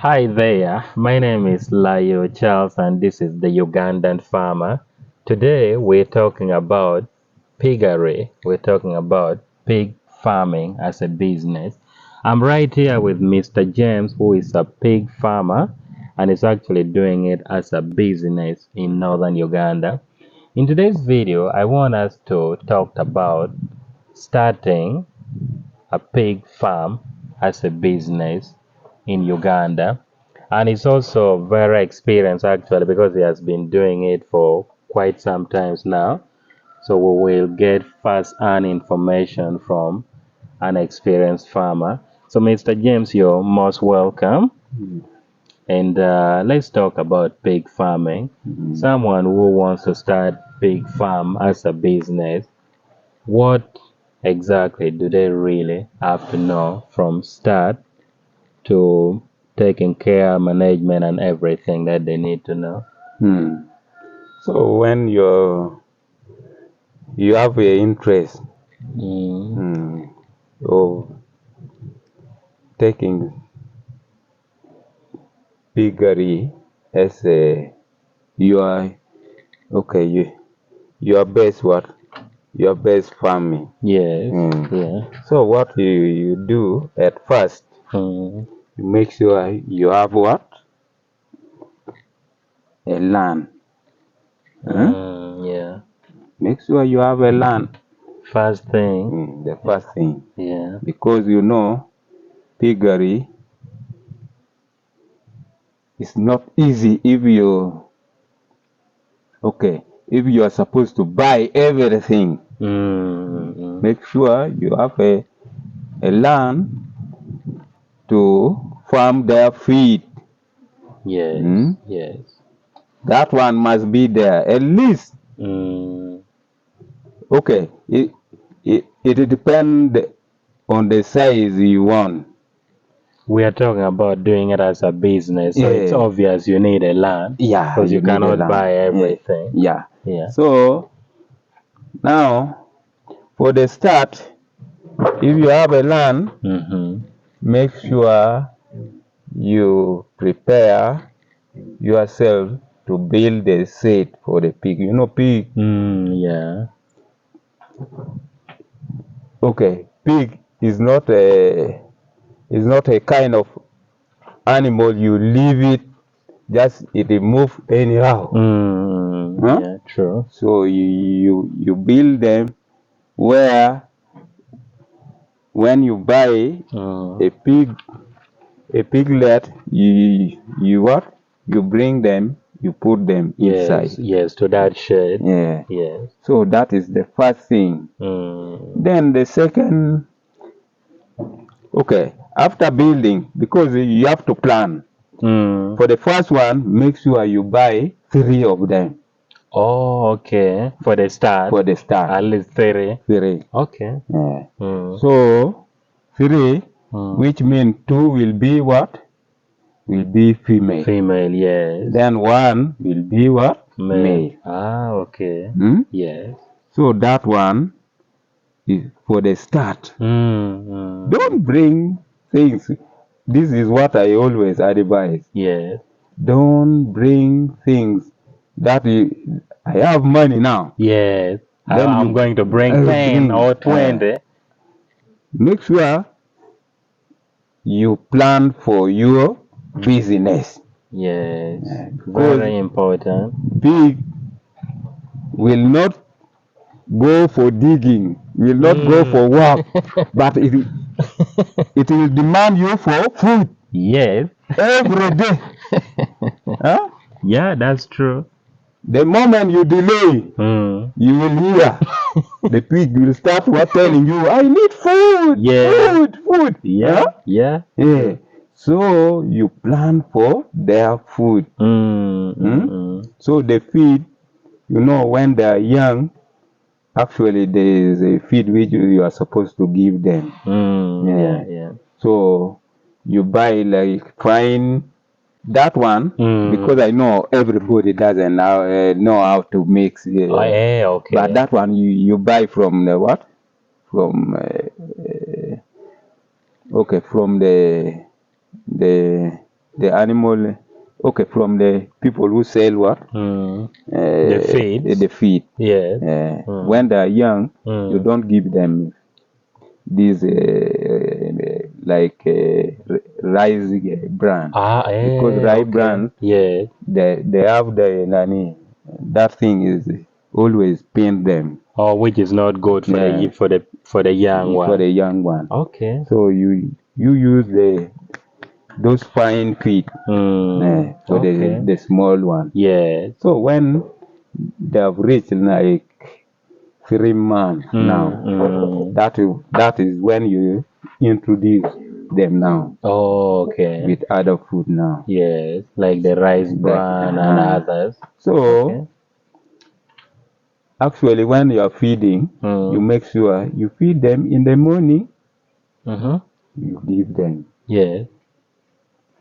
Hi there, my name is Layoo Charles and this is the Ugandan farmer. Today we're talking about piggery. We're talking about pig farming as a business. I'm right here with Mr. James, who is a pig farmer and is actually doing it as a business in northern Uganda. In today's video, I want us to talk about starting a pig farm as a business in Uganda. And he's also very experienced actually because he has been doing it for quite some times now. So we will get first-hand information from an experienced farmer. So Mr. James, you're most welcome. And let's talk about pig farming. Someone who wants to start pig farm as a business, what exactly do they really have to know from start to taking care, management, and everything that they need to know? So when you have an interest of taking piggery as a your your best your best farming. Yes. Yeah. So what you do at first, you make sure you have what? A land. Yeah. Make sure you have a land. First thing. The first thing. Yeah. Because piggery is not easy if you are supposed to buy everything. Make sure you have a land to farm their feed. Yes. Yes. That one must be there at least. It depends on the size you want. We are talking about doing it as a business, so it's obvious you need a land. Yeah, because you cannot buy everything. Yeah. So now, for the start, if you have a land, make sure you prepare yourself to build a seed for the pig. You know pig? Yeah. Pig is not a kind of animal you leave it, just it move anyhow. Yeah, true. So you build them where when you buy a piglet, you bring them, you put them inside. Yes, to that shed. Yes. So that is the first thing. Then the second, after building, because you have to plan. For the first one, make sure you buy 3 of them. Oh, okay. For the start. At least 3. 3. Okay. So 3, which means 2 will be what? Will be female. Female, yes. Then 1 will be what? Male. Okay. Yes. So that one is for the start. Don't bring things. This is what I always advise. Yes. Don't bring things that I have money now. Yes. Then I'm going to bring 10 or 20. Make sure you plan for your business. Yes. Very important. Pig will not go for digging, will not go for work, but it will demand you for food. Yes. Every day. Yeah, that's true. The moment you delay, you will hear the pig will start telling you, I need food, food. Yeah. So you plan for their food. So the feed, when they are young, actually there is a feed which you are supposed to give them. So you buy fine that one, because I know everybody doesn't know how to mix. Okay. But that one you buy from the what? From from the the animal, okay, from the people who sell what? The feed. The feed. Yes. When they are young, you don't give them these like rice bran. Because rice bran, yes, they have the nani. That thing is always pain them. Oh, which is not good for the young one. For the young one. Okay. So you use those fine feet for the small one. Yes. So when they have reached like 3 months now, that is when you introduce them now. Oh, okay. With other food now. Yes, like the rice bran and others. So actually, when you are feeding, you make sure you feed them in the morning. You give them. Yes.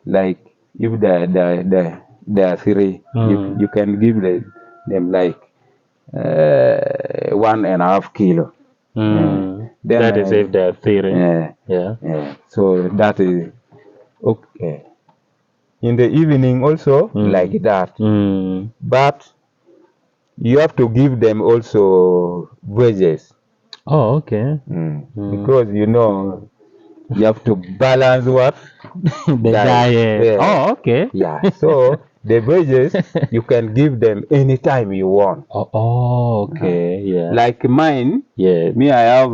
Like if they are 3, you can give them like 1.5 kilo. Then, that is if they are 3. Yeah. So that is okay. In the evening also like that. But you have to give them also veggies. Oh, okay. Because you have to balance what? The diet. Oh, okay. Yeah. So the veggies you can give them anytime you want. Oh, okay. Yeah. Like mine. Yes. Me, I have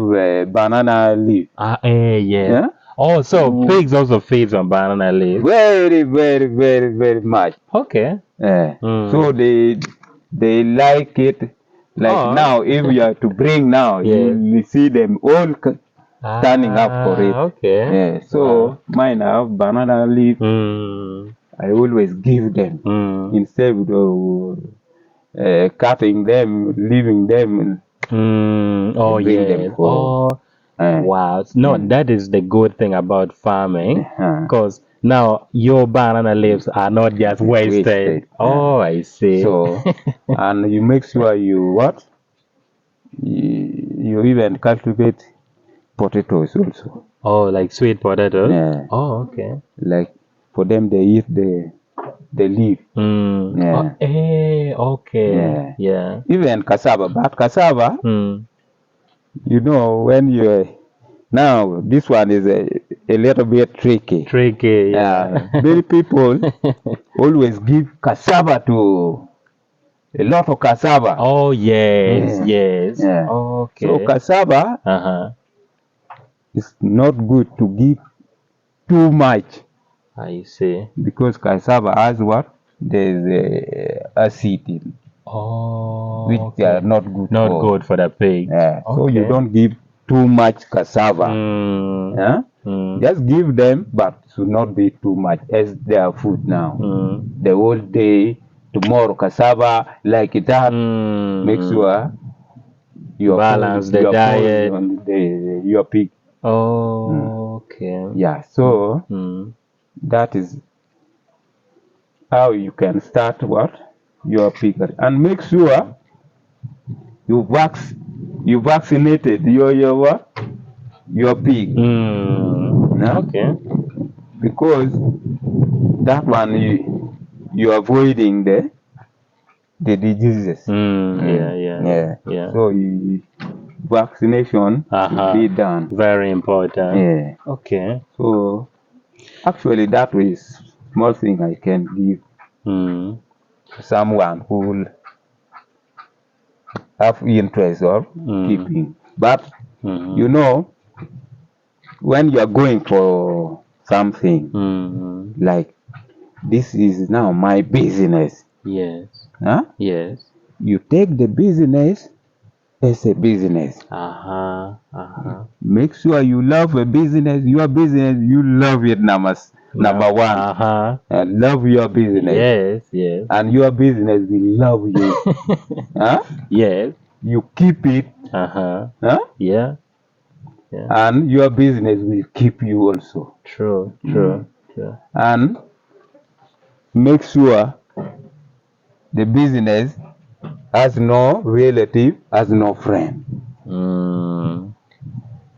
banana leaf. Yes. Yeah? Oh, so pigs also feeds on banana leaf. Very, very, very, very much. Okay. So they like it. Like now, if you are to bring now, you see them all standing up for it. Okay. So mine have banana leaf. I always give them instead of cutting them, leaving them. Oh, bring them yes. for, Wow. No, that is the good thing about farming, because now your banana leaves are not just wasted. Oh, I see. So, and you make sure you what? You even cultivate potatoes also. Oh, like sweet potatoes? Yeah. Oh, okay. Like for them, they eat the leaf. Oh, okay. Yeah. Even cassava, but cassava, when you now this one is a little bit tricky. Yeah. Many people always give cassava to a lot of cassava. Oh, yes. Okay. So cassava is not good to give too much. I see. Because cassava has what? There's acid in, which are not good. Not good for the pig. So you don't give too much cassava. Just give them, but should not be too much as their food now. The whole day, tomorrow cassava, like that. Make sure you balance the diet on your pig. Oh, okay. Yeah, so that is how you can start what? Your pig. And make sure you vaccinated your what? Your pig. Okay. Because that one you avoiding the diseases. Yeah. So vaccination should be done. Very important. Yeah. Okay. So actually that is small thing I can give someone who will have interest of keeping. But when you are going for something like this is now my business. Yes. Yes. You take the business as a business. Make sure you love a business. Your business, you love it number one. And love your business. Yes. And your business will love you. Yes. You keep it. Yeah. And your business will keep you also. True. And make sure the business has no relative, has no friend.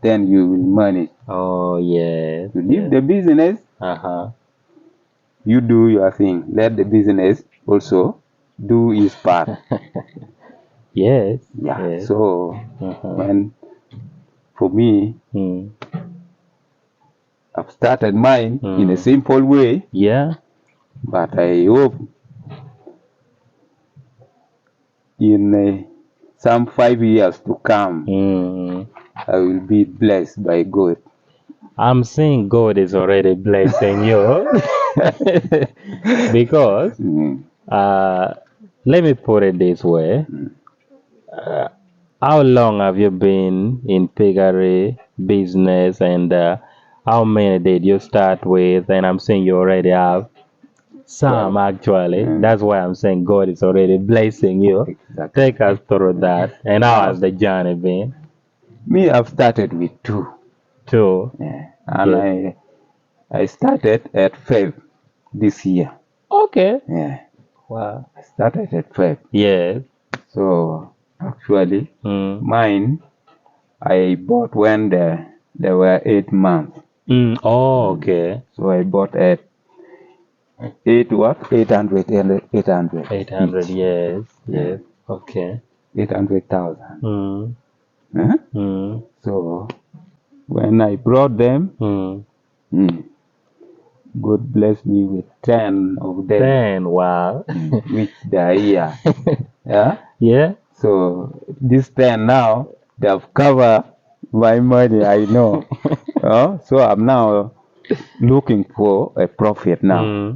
Then you will manage. Oh, yes. You leave the business. you do your thing. Let the business also do its part. Yes. Yeah. Yes. So Uh-huh. when for me, I've started mine in a simple way. Yeah. But I hope in some 5 years to come, I will be blessed by God. I'm saying God is already blessing you because let me put it this way. How long have you been in piggery business, and how many did you start with? And I'm saying you already have some actually. That's why I'm saying God is already blessing you. Exactly. Take us through that. And how has the journey been? Me, I've started with 2. 2. Yeah. And I started at 5 this year. Okay. Yeah. Wow. I started at 5. Yes. So actually, mine I bought when there were 8 months. Oh, okay. So I bought at 800 and 800. 800, each. yes. Yes. Okay. 800,000. So when I brought them, God blessed me with 10 of them. 10, wow. Which they are here. Yeah. Yeah. So this 10 now, they have covered my money, I know. So I'm now looking for a profit now.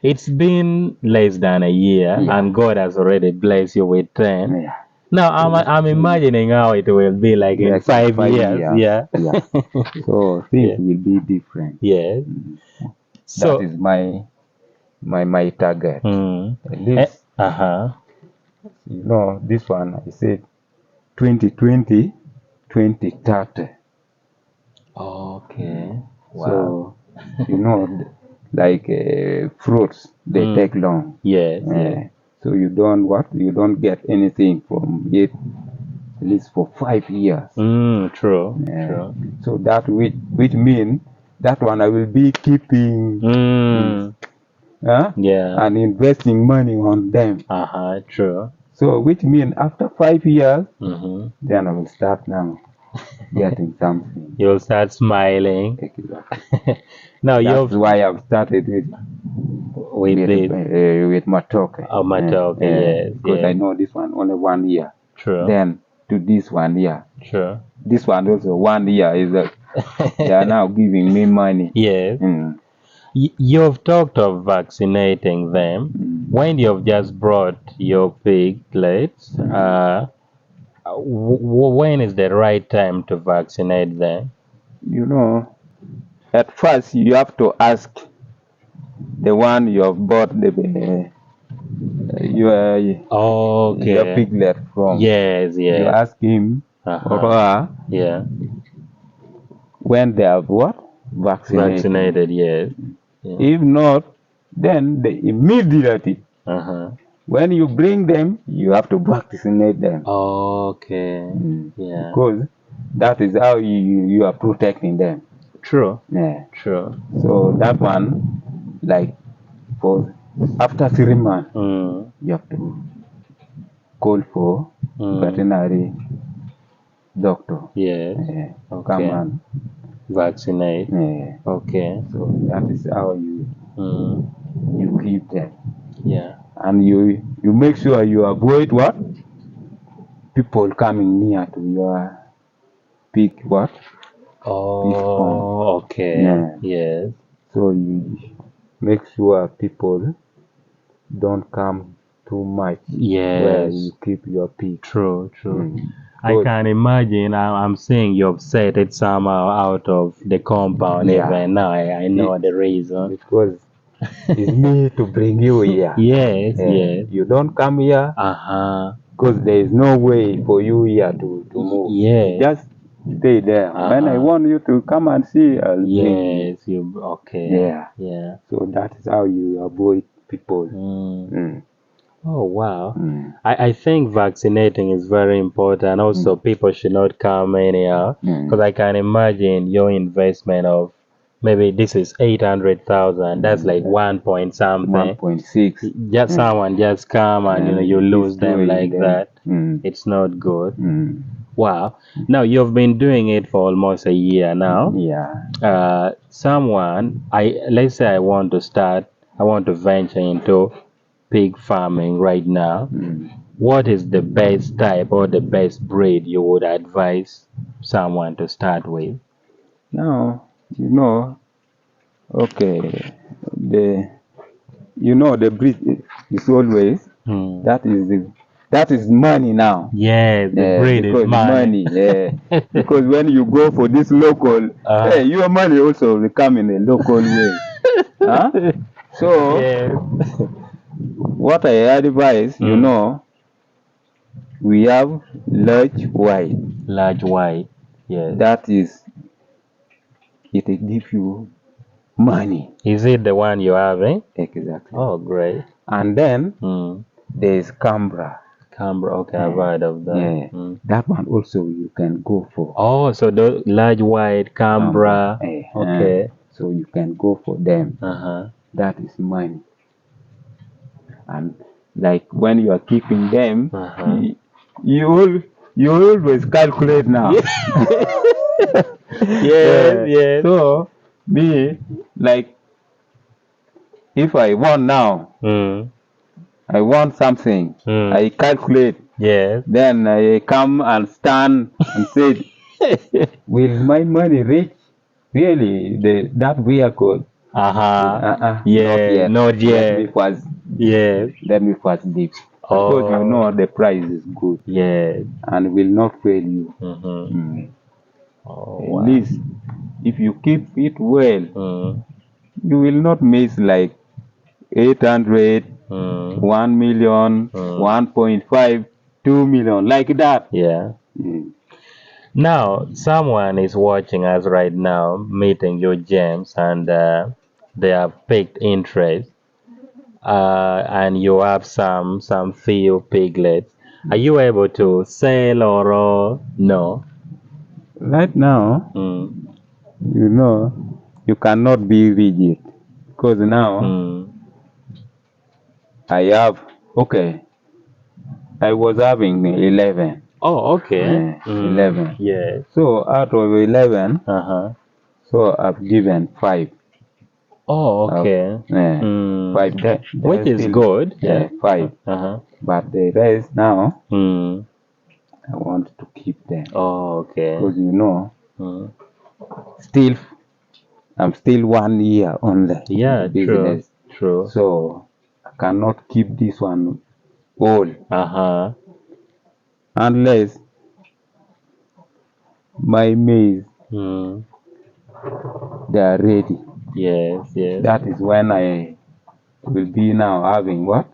It's been less than a year, and God has already blessed you with 10. Yeah. Now I'm imagining how it will be like in Next 5 5 years. Yeah. Yeah. So things Yeah. will be different. Yes. That is my target. At least, this one I said 2020, 2030. Okay. So Wow. like fruits, they take long. Yes. Yes. So you don't get anything from it at least for 5 years. True. True. So that which means that one I will be keeping Yeah. and investing money on them. True. So which means after 5 years, then I will start now getting something. You'll start smiling. Exactly. Now That's why I've started with matoke. Matoke, yes. Because I know this one only 1 year. True. Then to this 1 year. True. This one also 1 year is they are now giving me money. Yes. You've talked of vaccinating them. When you've just brought your piglets, when is the right time to vaccinate them? At first you have to ask the one you have bought your piglet from. Yes, yes. You ask him or her Yeah. when they have what? Vaccinated, yes. Yeah. If not, then they immediately, when you bring them, you have to vaccinate them. Okay. Yeah. Because that is how you are protecting them. True. Yeah. True. So that one, like for after 3 months, you have to call for veterinary doctor. Yes. Come and vaccinate. Yeah. Okay. So that is how you keep them. Yeah. And you make sure you avoid what? People coming near to your pig what? Oh, okay. Yeah. Yes. So you make sure people don't come too much where Yes. you keep your pig. True, true. I can imagine. I'm saying you've set it somehow out of the compound. Yeah. Even now, I know the reason. Because it's me to bring you here. Yes, yes. You don't come here because there is no way for you here to move. Yes. Just stay there. When I want you to come and see, I'll bring you. Yes, you okay. Yeah. Yeah. So that is how you avoid people. Oh, wow. I think vaccinating is very important. Also, people should not come anyhow because I can imagine your investment of maybe this is 800,000. That's like 1 point something. 1.6. Just someone just come and you lose them destroy like them. that. It's not good. Mm. Wow. Now you've been doing it for almost a year now. Yeah. Let's say I want to venture into pig farming right now. What is the best type or the best breed you would advise someone to start with? Now, okay, the breed is always that is money now. Yes, the breed because is money. Because when you go for this local, your money also will come in a local way. Huh? So Yes. what I advise, we have large white. Large white. Yes. That is, it will give you money. Is it the one you have, eh? Exactly. Oh, great. And then there is Canberra. Canberra, okay, I've heard of that. Yeah. That one also you can go for. Oh, so the large white Canberra. Okay. So you can go for them. Uh-huh. That is money. And like when you are keeping them, you always calculate now. Yes. So me, like, if I want now, I want something, I calculate. Yes. Then I come and stand and say, will my money reach really that vehicle? Yeah, not yet. Let me first leave. Because the price is good. Yes. And will not fail you. Wow. At least if you keep it well, you will not miss like 800, 1 million, 1.5, 2 million, like that. Yeah. Now, someone is watching us right now, meeting your James, and they have picked interest, and you have some few piglets. Are you able to sell or no? Right now, you cannot be rigid, because now I was having 11. Oh, okay. 11. Yes. So out of 11, so I've given 5. Oh, okay. 5. Which is good. Yeah, 5. But the rest now, I want to keep them. Oh, okay. Because I'm still 1 year only. Yeah, business. True. So I cannot keep this one all. Unless my maize, they are ready. Yes. That is when I will be now having what?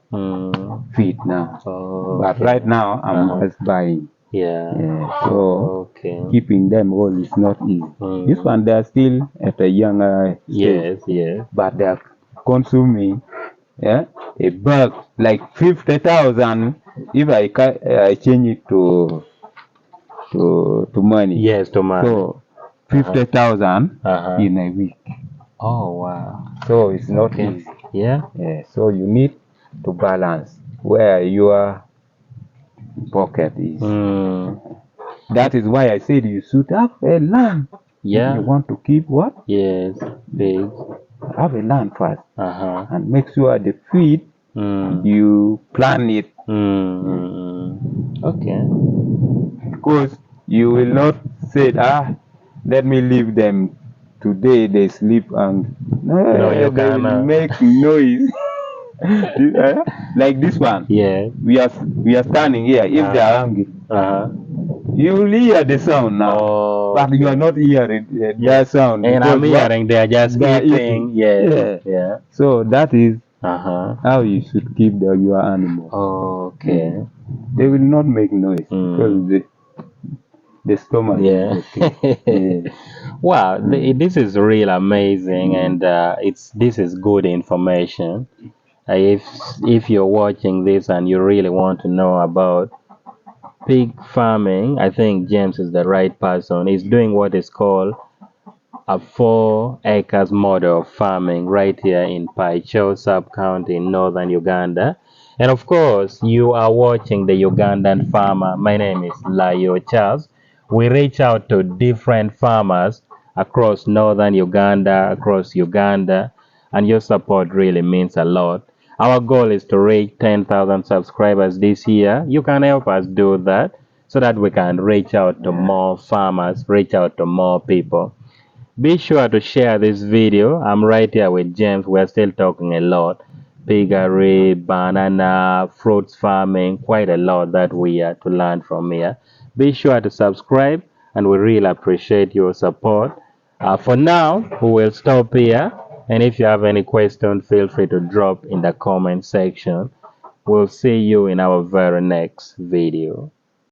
Feed now. Oh, but right now I'm just buying. So keeping them all is not easy. This one, they are still at a younger stage. Yes. But they are consuming a bag like 50,000 if I change it to money. Yes, to money. So 50,000 in a week. Oh, wow. So it's not easy. Yeah. So you need to balance where your pocket is. That is why I said you should have a land. Yeah. If you want to keep what? Yes, pigs. Have a land first. And make sure the feed, you plan it. Okay. Because you will not say, let me leave them. Today they sleep and you they will make noise. Like this one. Yeah. We are standing here. If they are hungry, you will hear the sound now. But you are not hearing their sound. And I'm hearing they are just eating. Yeah. So that is how you should keep your animal. Okay. They will not make noise because the stomach is okay. Wow, this is real amazing, and this is good information. If you're watching this and you really want to know about pig farming, I think James is the right person. He's doing what is called a 4 acres model of farming right here in Paicho sub-county in northern Uganda. And of course, you are watching the Ugandan farmer. My name is Layoo Charles. We reach out to different farmers across northern Uganda, across Uganda, and your support really means a lot. Our goal is to reach 10,000 subscribers this year. You can help us do that so that we can reach out to more farmers, reach out to more people. Be sure to share this video. I'm right here with James. We're still talking a lot. Piggery, banana, fruits farming, quite a lot that we are to learn from here. Be sure to subscribe and we really appreciate your support. For now, we will stop here. And if you have any question, feel free to drop in the comment section. We'll see you in our very next video.